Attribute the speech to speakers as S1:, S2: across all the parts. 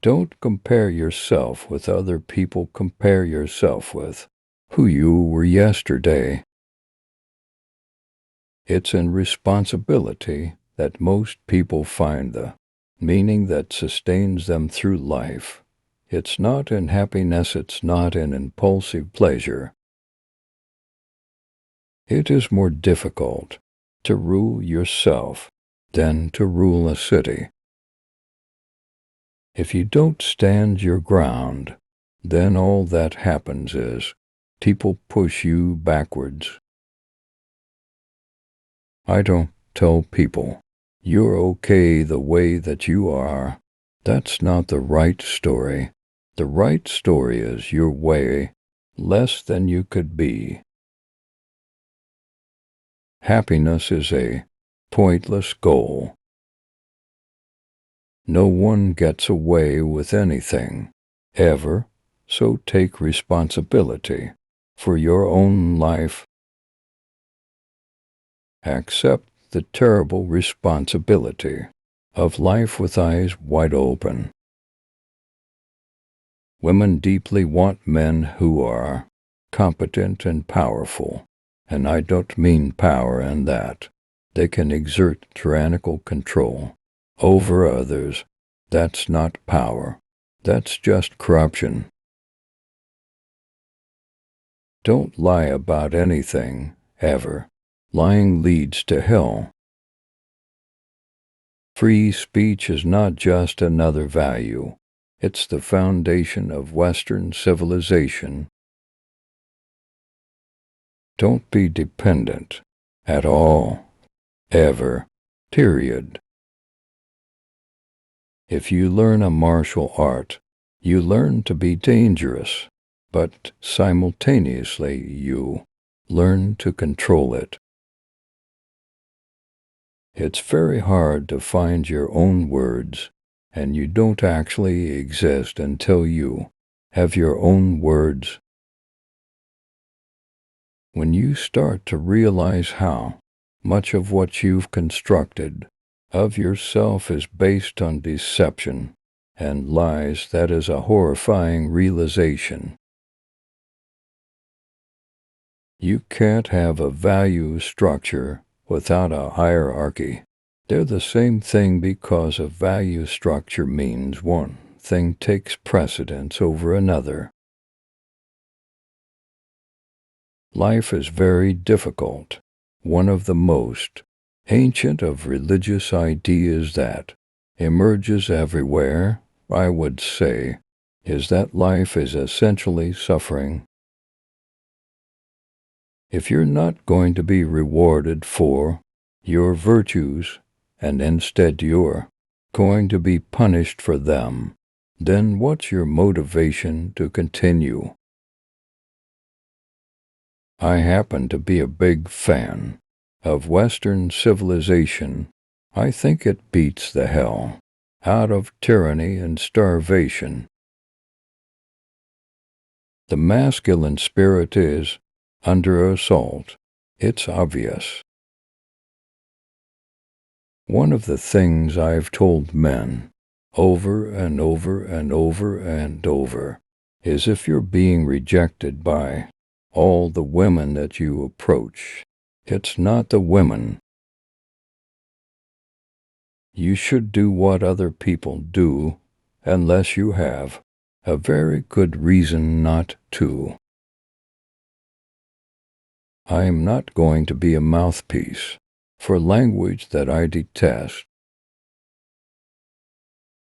S1: Don't compare yourself with other people. Compare yourself with who you were yesterday. It's in responsibility that most people find the meaning that sustains them through life. It's not in happiness, it's not in impulsive pleasure. It is more difficult to rule yourself than to rule a city. If you don't stand your ground, then all that happens is people push you backwards. I don't tell people, you're okay the way that you are. That's not the right story. The right story is your way less than you could be. Happiness is a pointless goal. No one gets away with anything, ever, so take responsibility for your own life. Accept the terrible responsibility of life with eyes wide open. Women deeply want men who are competent and powerful, and I don't mean power in that they can exert tyrannical control over others. That's not power. That's just corruption. Don't lie about anything, ever. Lying leads to hell. Free speech is not just another value. It's the foundation of Western civilization. Don't be dependent at all, ever, period. If you learn a martial art, you learn to be dangerous, but simultaneously you learn to control it. It's very hard to find your own words, and you don't actually exist until you have your own words. When you start to realize how much of what you've constructed of yourself is based on deception and lies, that is a horrifying realization. You can't have a value structure without a hierarchy. They're the same thing because a value structure means one thing takes precedence over another. Life is very difficult. One of the most ancient of religious ideas that emerges everywhere, I would say, is that life is essentially suffering. If you're not going to be rewarded for your virtues, and instead you're going to be punished for them, then what's your motivation to continue? I happen to be a big fan of Western civilization. I think it beats the hell out of tyranny and starvation. The masculine spirit is under assault. It's obvious. One of the things I've told men over and over and over and over is if you're being rejected by all the women that you approach, it's not the women. You should do what other people do unless you have a very good reason not to. I am not going to be a mouthpiece for language that I detest.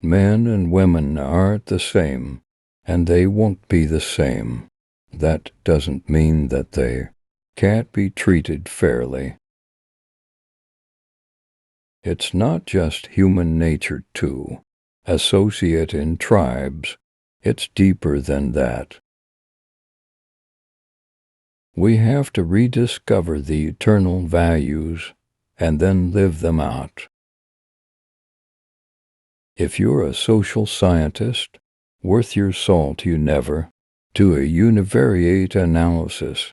S1: Men and women aren't the same, and they won't be the same. That doesn't mean that they can't be treated fairly. It's not just human nature to associate in tribes. It's deeper than that. We have to rediscover the eternal values and then live them out. If you're a social scientist worth your salt, you never do a univariate analysis